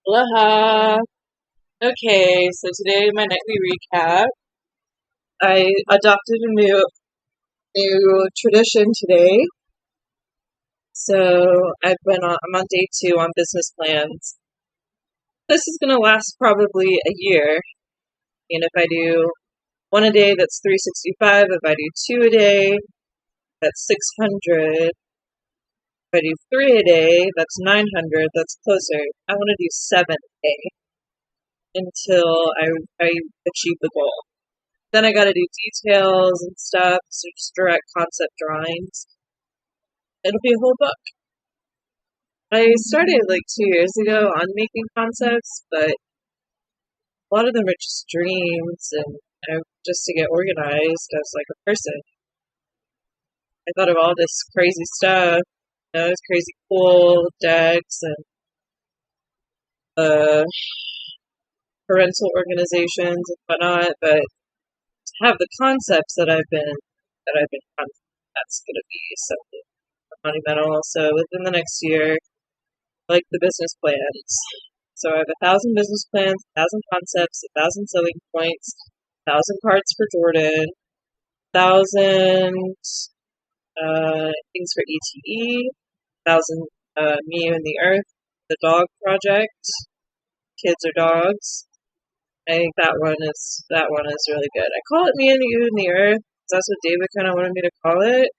Aloha. Okay, so today my nightly recap. I adopted a new tradition today. So I'm on day 2 on business plans. This is gonna last probably a year. And if I do one a day, that's 365. If I do 2 a day, that's 600. If I do 3 a day, that's 900. That's closer. I want to do 7 a day until I achieve the goal. Then I gotta do details and stuff, so just direct concept drawings. It'll be a whole book. I started like 2 years ago on making concepts, but a lot of them are just dreams and just to get organized as like a person. I thought of all this crazy stuff, this crazy cool decks and parental organizations and whatnot, but to have the concepts that I've been that's gonna be something monumental. So within the next year, like the business plans. So I have 1,000 business plans, 1,000 concepts, 1,000 selling points, 1,000 cards for Jordan, 1,000 things for ETE, 1,000 Me and the Earth, the dog project, kids or dogs. I think that one is really good. I call it Me and You and the Earth. That's what David kind of wanted me to call it.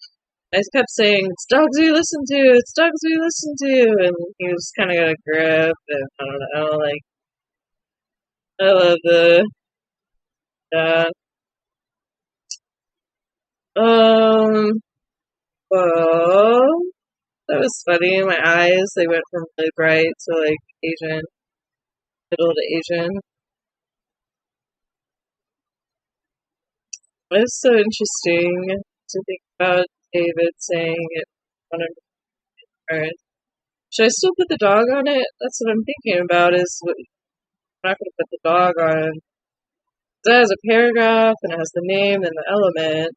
I kept saying, it's dogs we listen to, it's dogs we listen to, and he was kind of got a grip, and I don't know, like, I love uh, um, well, that was funny, my eyes, they went from really bright to, like, Asian, middle to Asian. It was so interesting to think about David saying it on a Earth. Should I still put the dog on it? That's what I'm thinking about, I'm not going to put the dog on. It has a paragraph and it has the name and the element.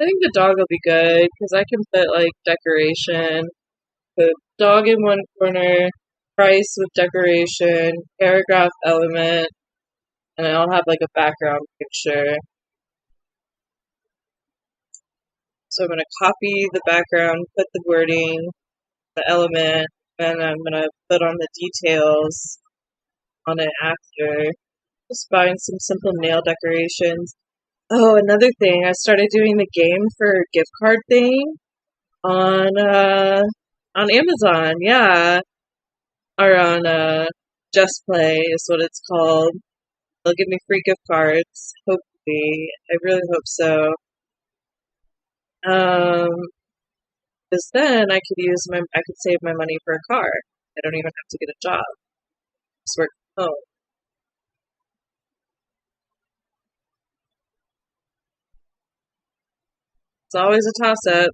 I think the dog will be good because I can put like decoration, put dog in one corner, price with decoration, paragraph element, and I'll have like a background picture. So I'm going to copy the background, put the wording, the element, and I'm going to put on the details on it after. Just buying some simple nail decorations. Oh, another thing, I started doing the game for gift card thing on Amazon, yeah, or on Just Play is what it's called. They'll give me free gift cards, hopefully. I really hope so. Because then I could save my money for a car. I don't even have to get a job. Just work from home. It's always a toss up.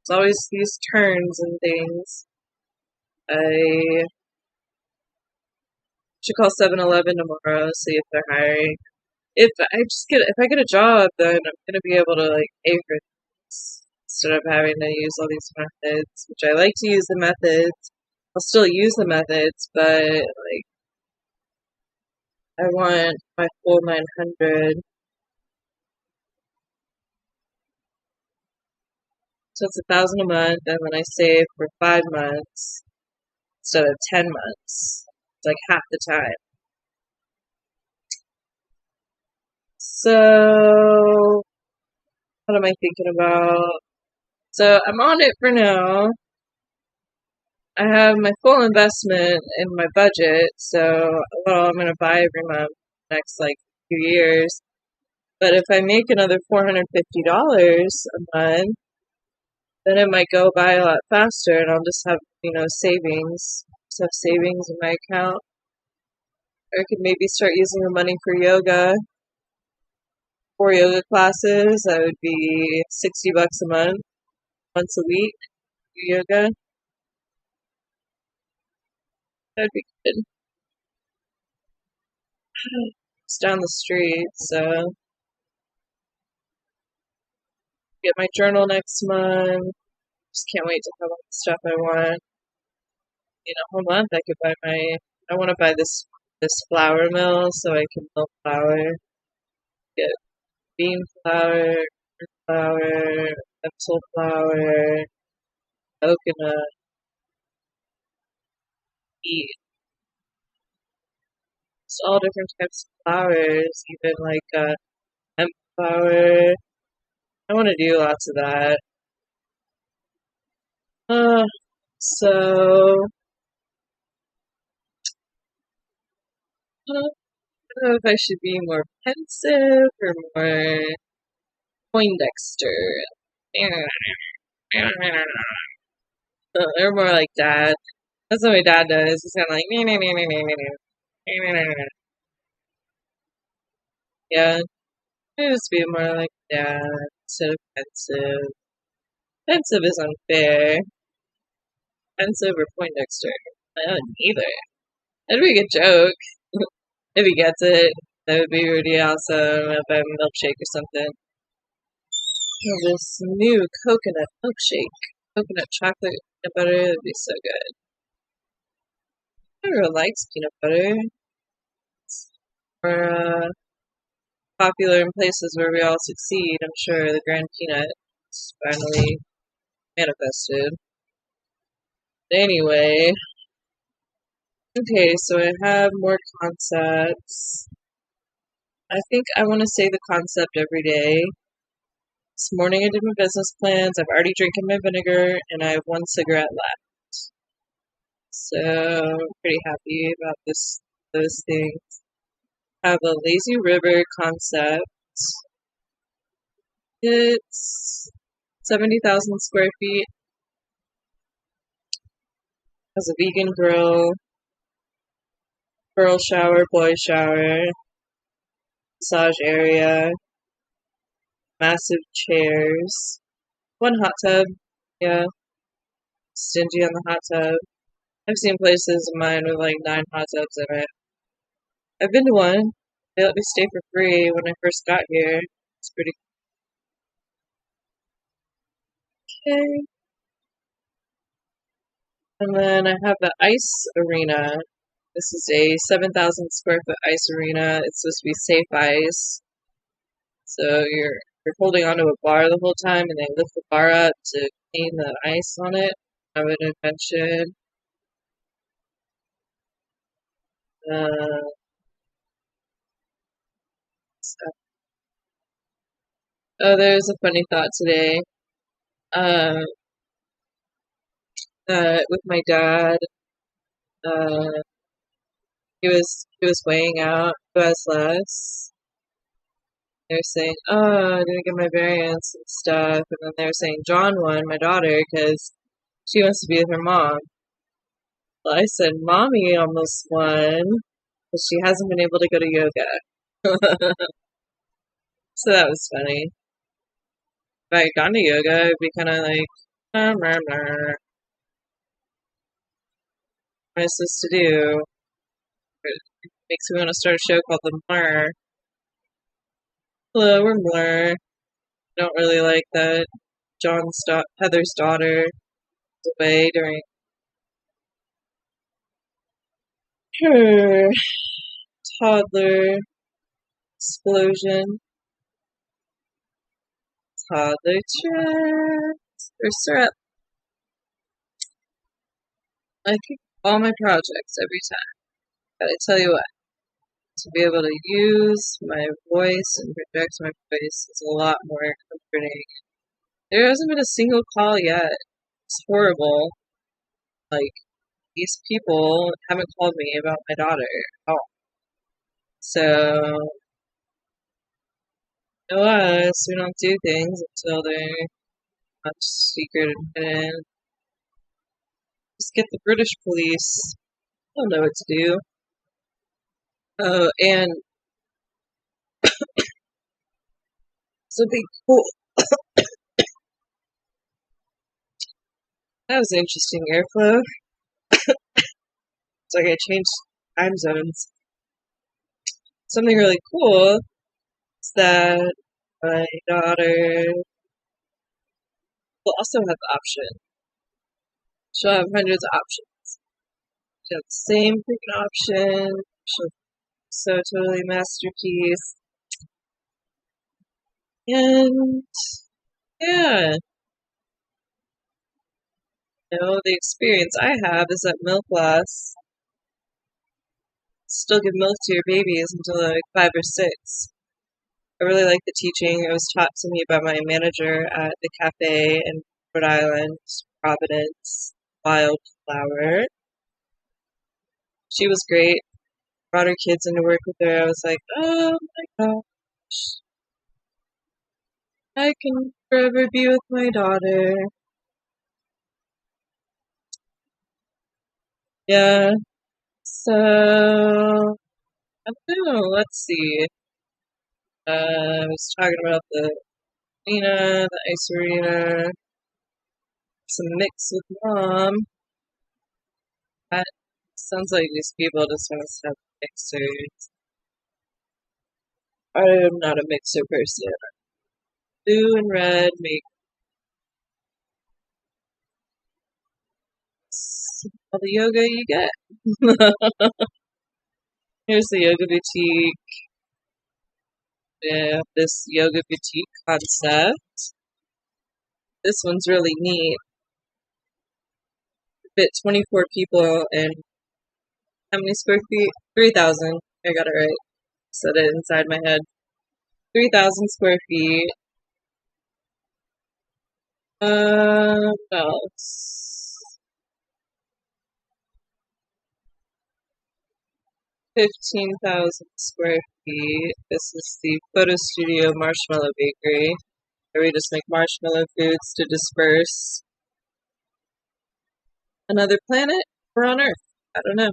It's always these turns and things. I should call 7-Eleven tomorrow, see if they're hiring. If I get a job, then I'm gonna be able to like pay for things instead of having to use all these methods, which I like to use the methods. I'll still use the methods, but like I want my full 900. So it's 1,000 a month, and then I save for 5 months instead of 10 months. It's like half the time. So what am I thinking about? So I'm on it for now. I have my full investment in my budget, so I'm gonna buy every month next like few years. But if I make another $450 a month, then it might go by a lot faster, and I'll just have savings, just have savings in my account. Or I could maybe start using the money for yoga, 4 yoga classes. That would be $60 a month, once a week, for yoga. That'd be good. It's down the street, so get my journal next month. Just can't wait to have all the stuff I want. whole month I could buy I want to buy this flour mill so I can mill flour, get bean flour, lentil flour, coconut, wheat, just all different types of flours, even like hemp flour. I want to do lots of that. Uh, so I don't know if I should be more pensive or more Poindexter. Or more like dad. That's what my dad does. He's kind of like, yeah, I just be more like dad instead of pensive. Pensive is unfair. Pensive or Poindexter? Neither. That'd be a good joke. If he gets it, that would be really awesome. If I have a milkshake or something. Oh, this new coconut milkshake. Coconut chocolate peanut butter would be so good. Everyone likes peanut butter. Or popular in places where we all succeed. I'm sure the Grand Peanut is finally manifested. Anyway, okay, so I have more concepts. I think I want to say the concept every day. This morning I did my business plans. I've already drinking my vinegar, and I have one cigarette left. So I'm pretty happy about those things. I have a lazy river concept. It's 70,000 square feet. Has a vegan grill, girl shower, boy shower, massage area, massive chairs, one hot tub. Yeah, stingy on the hot tub. I've seen places of mine with like 9 hot tubs in it. I've been to one. They let me stay for free when I first got here. It's pretty okay. And then I have the ice arena. This is a 7,000 square foot ice arena. It's supposed to be safe ice. So you're holding onto a bar the whole time, and they lift the bar up to clean the ice on it. I would invention. Uh, oh, there's a funny thought today. Um, with my dad, uh, he was weighing out who has less. They're saying, "Oh, I didn't get my variance and stuff," and then they're saying John won, my daughter, because she wants to be with her mom. Well, I said, "Mommy almost won, but she hasn't been able to go to yoga." So that was funny. If I had gone to yoga, it'd be kind of like, what am I supposed to do? It makes me want to start a show called The Blur. Hello, we're Blur. I don't really like that Heather's daughter was away during her toddler explosion. Toddler tracks or syrup. I keep all my projects every time. But I tell you what, to be able to use my voice and project my voice is a lot more comforting. There hasn't been a single call yet. It's horrible. Like, these people haven't called me about my daughter at all. So, to us, we don't do things until they're not secret and hidden. Just get the British police. They'll know what to do. Oh, and something cool. That was interesting airflow. It's like I changed time zones. Something really cool is that my daughter will also have options. She'll have hundreds of options. Got the same freaking option. So totally masterpiece. And yeah, the experience I have is that milk lasts. Still give milk to your babies until they're like 5 or 6. I really like the teaching. It was taught to me by my manager at the cafe in Rhode Island, Providence, Wildflower. She was great. Brought her kids into work with her. I was like, oh my gosh, I can forever be with my daughter. Yeah, so I don't know. Let's see. I was talking about the arena, the ice arena, some mix with mom. That sounds like these people just want to have mixers. I am not a mixer person. Blue and red make all the yoga you get. Here's the yoga boutique. Yeah, this yoga boutique concept. This one's really neat. Fit 24 people and how many square feet? 3,000. I got it right. Said it inside my head. 3,000 square feet. What else? 15,000 square feet. This is the Photo Studio Marshmallow Bakery, where we just make marshmallow foods to disperse. Another planet? Or on Earth? I don't know.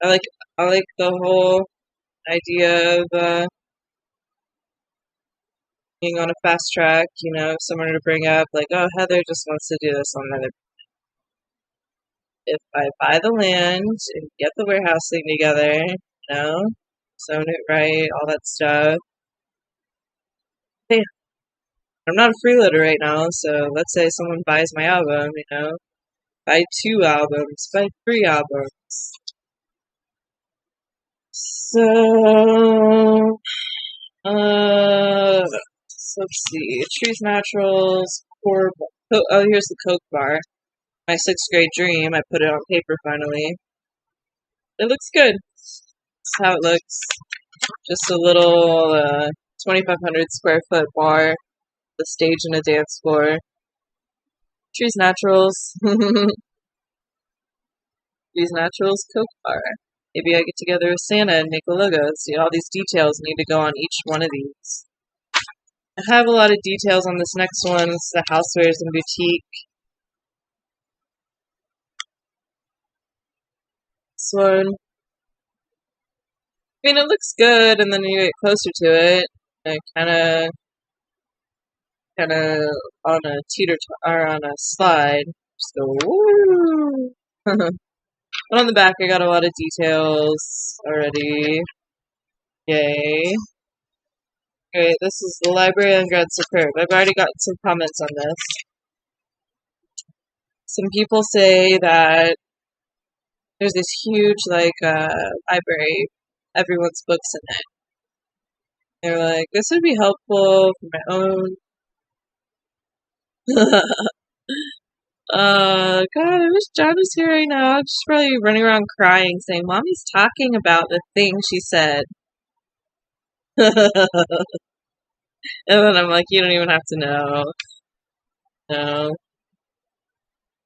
I like the whole idea of being on a fast track. Someone to bring up like, oh, Heather just wants to do this on another. If I buy the land and get the warehousing together, zone it right, all that stuff. Hey, I'm not a freeloader right now, so let's say someone buys my album, buy 2 albums, buy 3 albums. So, let's see. Trees Naturals, here's the Coke bar. My 6th grade dream. I put it on paper finally. It looks good. That's how it looks. Just a little 2,500 square foot bar, the stage and a dance floor. Trees Naturals. Trees Naturals Coke bar. Maybe I get together with Santa and make a logo. See, all these details need to go on each one of these. I have a lot of details on this next one. It's the Housewares and Boutique. This one. I mean, it looks good, and then you get closer to it, and kind of on a or on a slide. Just go woo. But on the back, I got a lot of details already. Yay! Okay, this is the Library on Grand Superb. I've already got some comments on this. Some people say that there's this huge, library, everyone's books in it. They're like, this would be helpful for my own. God, I wish John was here right now. I'm just probably running around crying, saying, Mommy's talking about the thing she said. And then I'm like, you don't even have to know. No.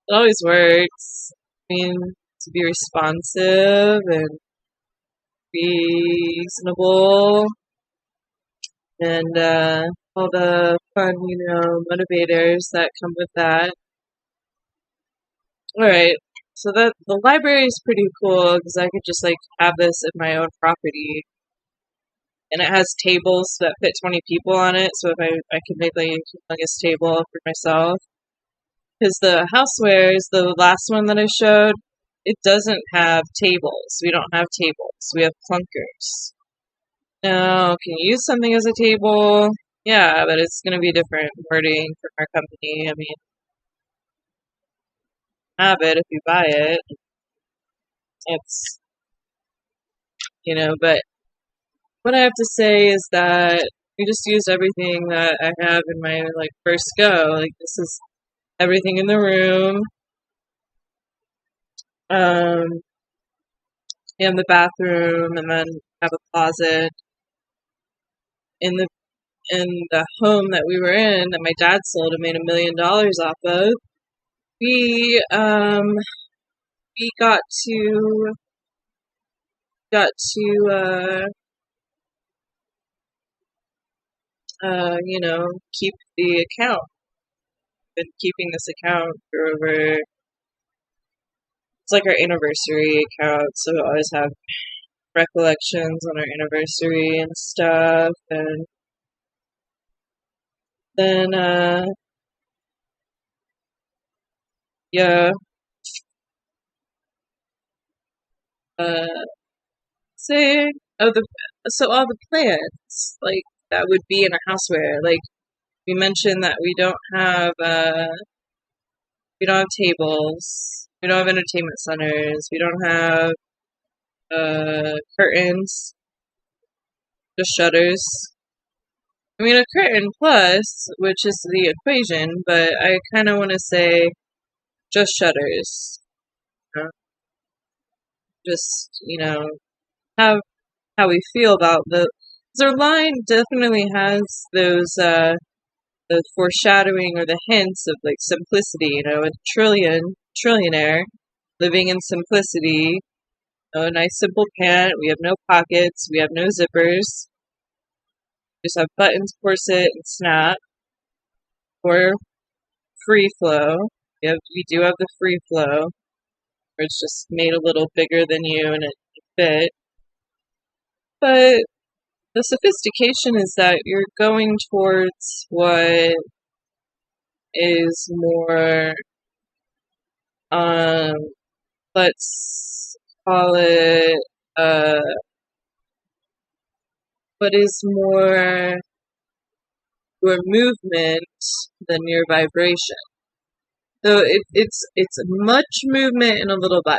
It always works. I mean, to be responsive and reasonable and all the fun, motivators that come with that. Alright, so the library is pretty cool because I could just have this at my own property. And it has tables that fit 20 people on it, so if I could make a humongous table for myself. Because the housewares, the last one that I showed, it doesn't have tables. We don't have tables. We have clunkers. Now, can you use something as a table? Yeah, but it's going to be different wording from our company. I mean, have it if you buy it. It's, but what I have to say is that we just used everything that I have in my, first go. This is everything in the room. In the bathroom, and then have a closet in the home that we were in that my dad sold and made $1 million off of. We got to keep the account. Been keeping this account for over. It's like our anniversary account, so we always have recollections on our anniversary and stuff, and then yeah, say all the plants that would be in a houseware. We mentioned that we don't have tables, we don't have entertainment centers, we don't have curtains, just shutters. I mean, a curtain plus, which is the equation, but I kind of want to say just shutters. Just, have how we feel about the. Because our line definitely has those, the foreshadowing or the hints of simplicity, a trillionaire living in simplicity. A nice simple pant. We have no pockets. We have no zippers. Just have buttons, corset, and snap. Or free flow. We do have the free flow, where it's just made a little bigger than you and it fit. But the sophistication is that you're going towards what is more, let's call it, what is more your movement than your vibration. So it's much movement and a little vibe.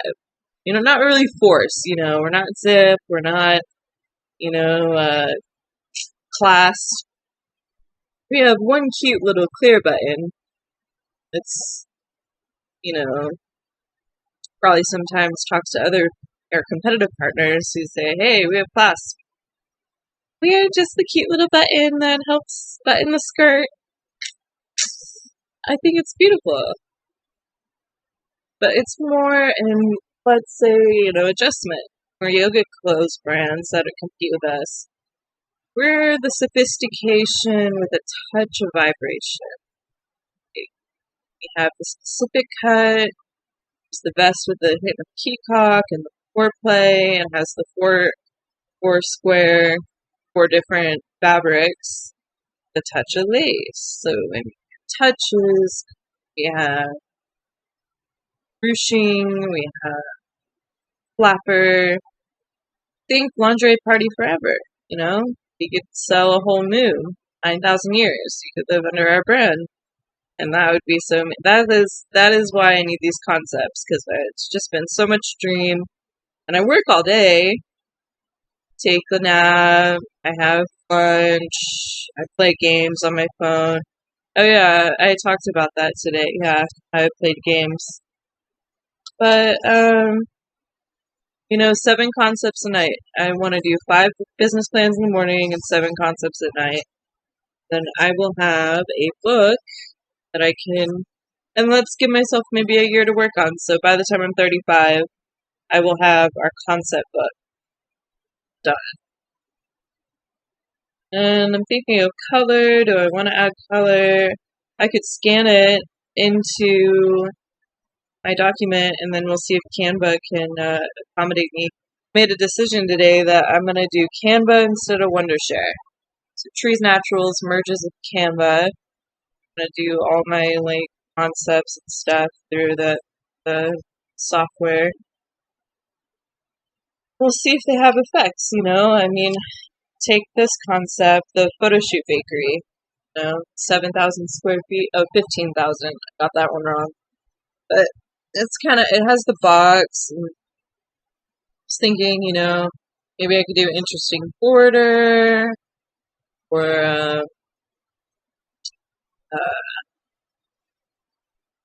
Not really force. We're not zip. We're not, class. We have one cute little clear button. It's, probably sometimes talks to our competitive partners who say, hey, we have class. We have just the cute little button that helps button the skirt. I think it's beautiful. But it's more in, let's say, adjustment. Or yoga clothes brands that compete with us. We're the sophistication with a touch of vibration. We have the specific cut. It's the vest with the hint of peacock and the foreplay, and has the four square, 4 different fabrics. The touch of lace. So in touches, we have ruching, we have flapper. Think lingerie party forever. You could sell a whole new 9,000 years. You could live under our brand, and that would be so. That is why I need these concepts, because it's just been so much dream, and I work all day. Take a nap. I have lunch. I play games on my phone. Oh yeah, I talked about that today. Yeah, I played games, but 7 concepts a night. I want to do 5 business plans in the morning and 7 concepts at night. Then I will have a book that I can, and let's give myself maybe a year to work on. So by the time I'm 35, I will have our concept book done. And I'm thinking of color. Do I want to add color? I could scan it into my document, and then we'll see if Canva can accommodate me. Made a decision today that I'm going to do Canva instead of Wondershare. So Trees Naturals merges with Canva. I'm going to do all my concepts and stuff through the software. We'll see if they have effects, I mean, take this concept, the photo shoot bakery, 7,000 square feet, 15,000, I got that one wrong. But it's it has the box, and was thinking, maybe I could do an interesting border, or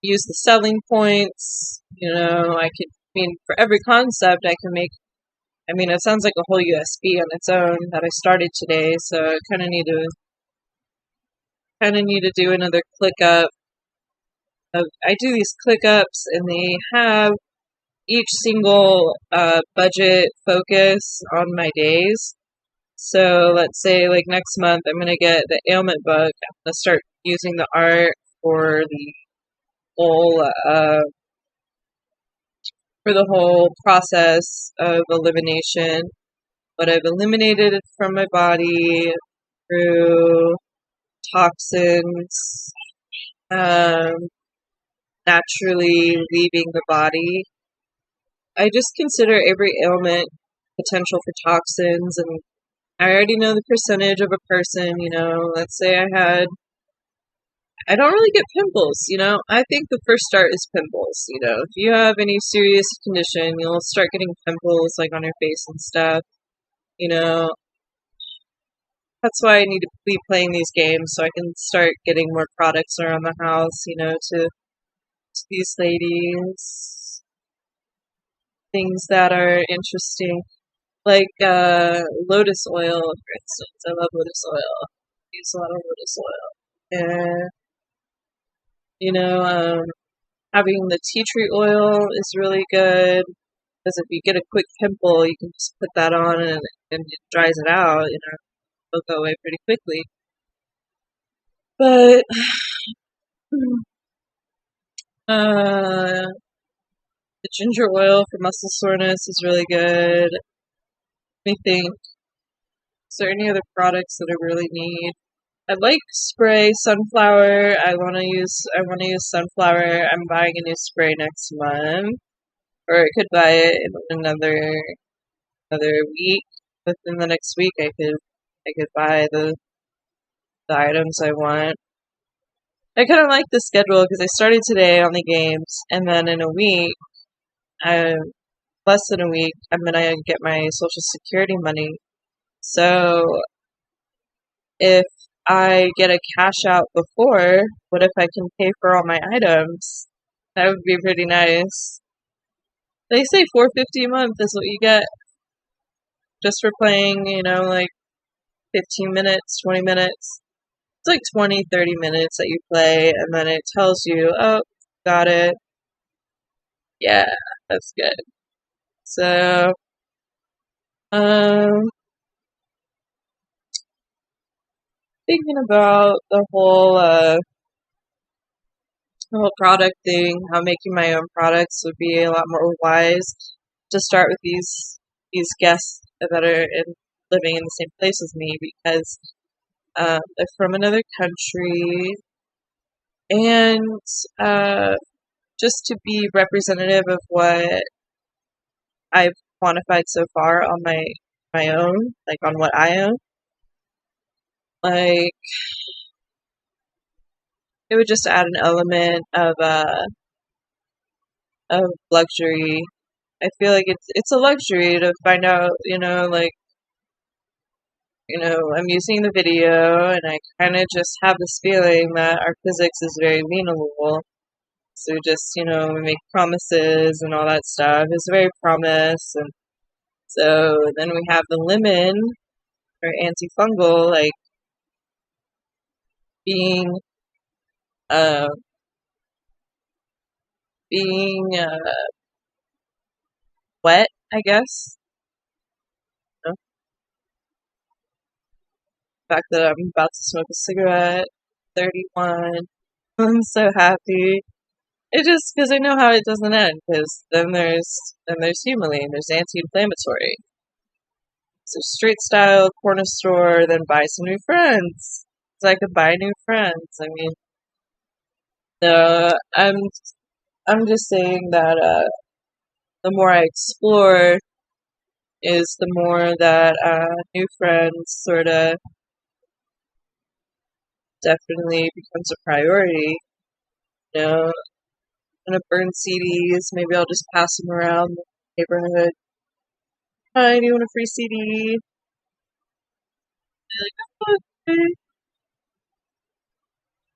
use the selling points. For every concept I can make. It sounds like a whole USB on its own that I started today, so I kind of need to do another ClickUp. I do these ClickUps, and they have each single budget focus on my days. So let's say like next month I'm gonna get the ailment book. I'm gonna start using the art for the whole process of elimination. What I've eliminated from my body through toxins, naturally leaving the body. I just consider every ailment potential for toxins, and I already know the percentage of a person. Let's say I don't really get pimples. I think the first start is pimples. If you have any serious condition, you'll start getting pimples like on your face and stuff. That's why I need to be playing these games so I can start getting more products around the house, to these ladies. Things that are interesting. Like lotus oil, for instance. I love lotus oil. I use a lot of lotus oil. And, having the tea tree oil is really good. Because if you get a quick pimple, you can just put that on and it dries it out. It'll go away pretty quickly. But the ginger oil for muscle soreness is really good. Let me think. Is there any other products that I really need? I like spray sunflower. I want to use sunflower. I'm buying a new spray next month, or I could buy it in another week. Within the next week, I could buy the items I want. I kind of like the schedule because I started today on the games, and then in a week, less than a week, I'm gonna get my Social Security money. So if I get a cash out before, what if I can pay for all my items? That would be pretty nice. They say $4.50 a month is what you get just for playing, like 15 minutes, 20 minutes. It's like 20, 30 minutes that you play, and then it tells you, oh, got it. Yeah, that's good. So, thinking about the whole product thing, how making my own products would be a lot more wise to start with these guests that are living in the same place as me, because they're from another country, and just to be representative of what I've quantified so far on my own, like on what I own, like it would just add an element of luxury. I feel like it's a luxury to find out, I'm using the video, and I kind of just have this feeling that our physics is very vulnerable. So just, we make promises and all that stuff. It's very promise, and so then we have the lemon or antifungal, like being uh being wet, I guess. The fact that I'm about to smoke a cigarette, 31. I'm so happy. It just because I know how it doesn't end. Because then there's Humulene, there's anti-inflammatory. So street style, corner store, then buy some new friends. So I could buy new friends. I'm just saying that the more I explore, is the more that new friends sort of definitely becomes a priority. I'm gonna burn CDs. Maybe I'll just pass them around the neighborhood. Hi, do you want a free CD? They're like, oh, okay,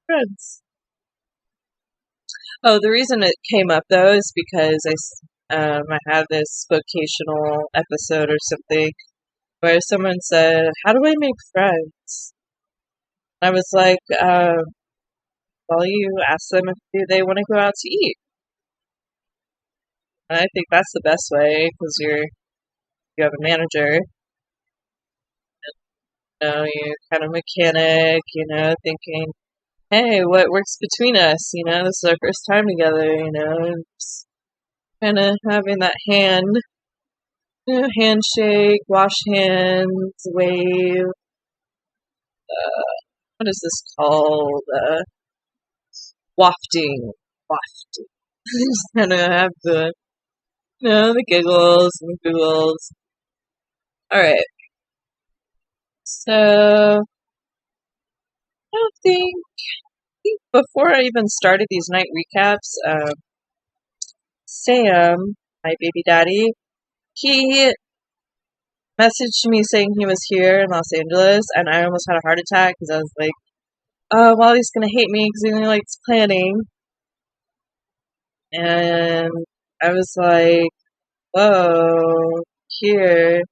friends. Oh, the reason it came up though is because I had this vocational episode or something where someone said, "How do I make friends?" I was like, "Well, you ask them if they want to go out to eat." And I think that's the best way because you have a manager, you're kind of mechanic, thinking, "Hey, what works between us?" This is our first time together, and just kind of having that handshake, wash hands, wave. What is this called? Wafting. Wafting. Just kind of have the giggles and the googles. All right. So I don't think before I even started these night recaps, Sam, my baby daddy, he messaged me saying he was here in Los Angeles, and I almost had a heart attack because I was like, "Oh, Wally's gonna hate me because he only likes planning." And I was like, "Whoa, here."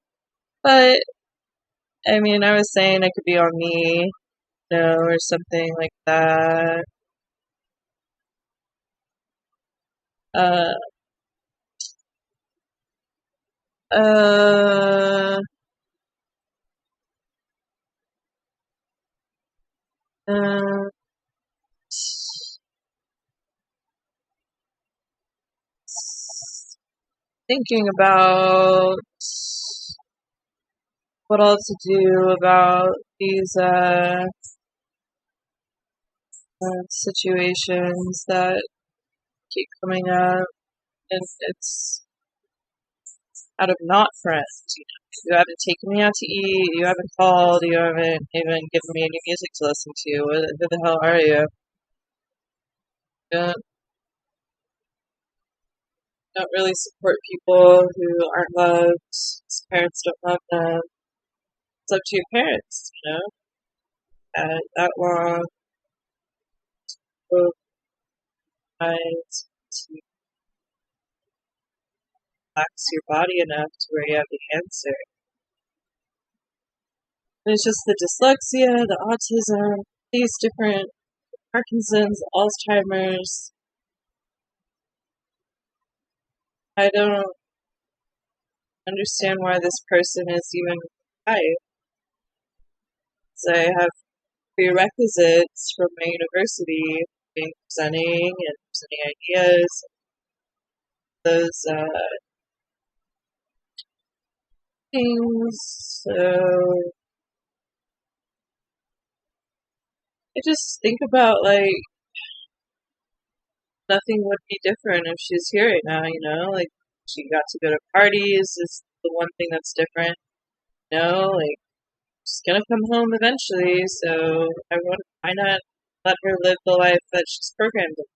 But I mean, I was saying it could be on me, or something like that. Uh, uh, uh, thinking about what else to do about these situations that keep coming up, and it's out of not friends. You haven't taken me out to eat. You haven't called. You haven't even given me any music to listen to. Who the hell are you? Don't don't really support people who aren't loved. Parents don't love them. It's up to your parents. That long, both sides to relax your body enough to where you have the answer. It's just the dyslexia, the autism, these different Parkinson's, Alzheimer's. I don't understand why this person is even alive. So I have prerequisites from my university, being presenting and presenting ideas. Those things. So I just think about like nothing would be different if she's here right now. Like she got to go to parties is the one thing that's different. Like she's gonna come home eventually, so why not let her live the life that she's programmed with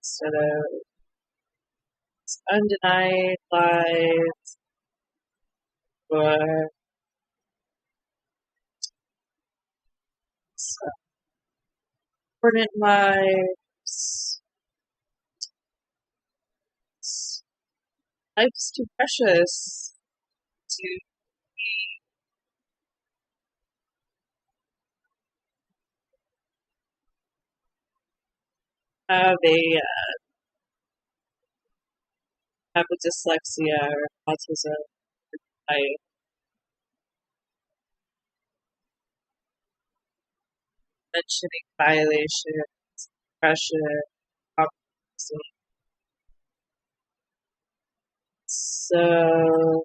instead of undenied lies or important lives. Life's too precious to have a dyslexia or autism. I mentioning violation, depression, competency. So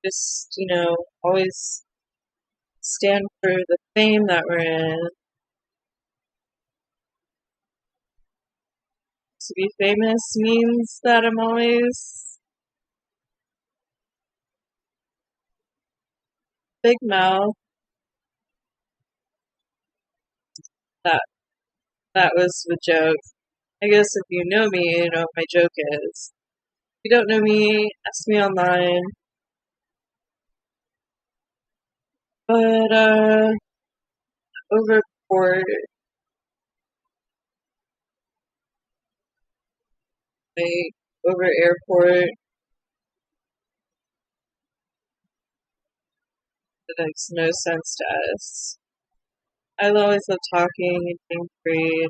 just always stand for the fame that we're in. To be famous means that I'm always big mouth. That that was the joke. I guess if you know me, you know what my joke is. you don't know me, ask me online. But, over port, like, over airport, it makes no sense to us. I always love talking and being free,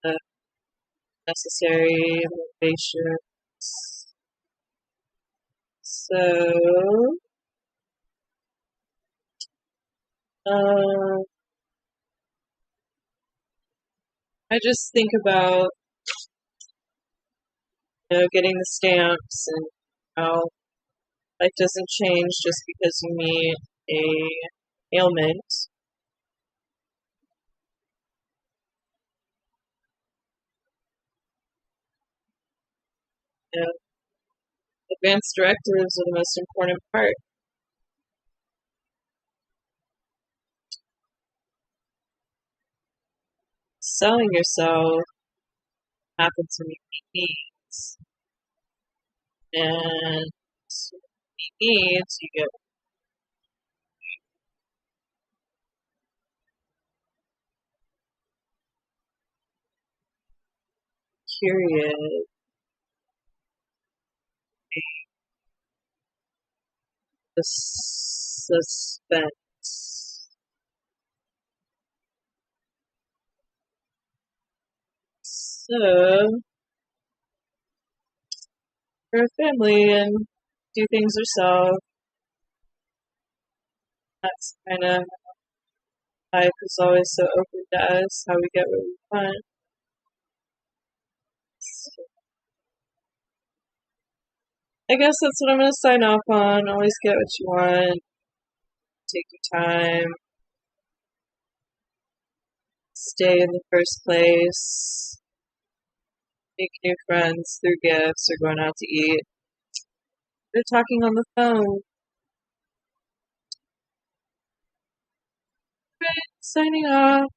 the necessary motivations. So, um, I just think about, getting the stamps and how life doesn't change just because you meet a ailment. You know, advanced directives are the most important part. Selling yourself happens to meet needs, and to meet needs, you get curious, the suspense. So, for a family and do things yourself, that's kind of life is always so open to us, how we get what we want. So I guess that's what I'm going to sign off on. Always get what you want. Take your time. Stay in the first place. Make new friends through gifts or going out to eat. They're talking on the phone. Right, signing off.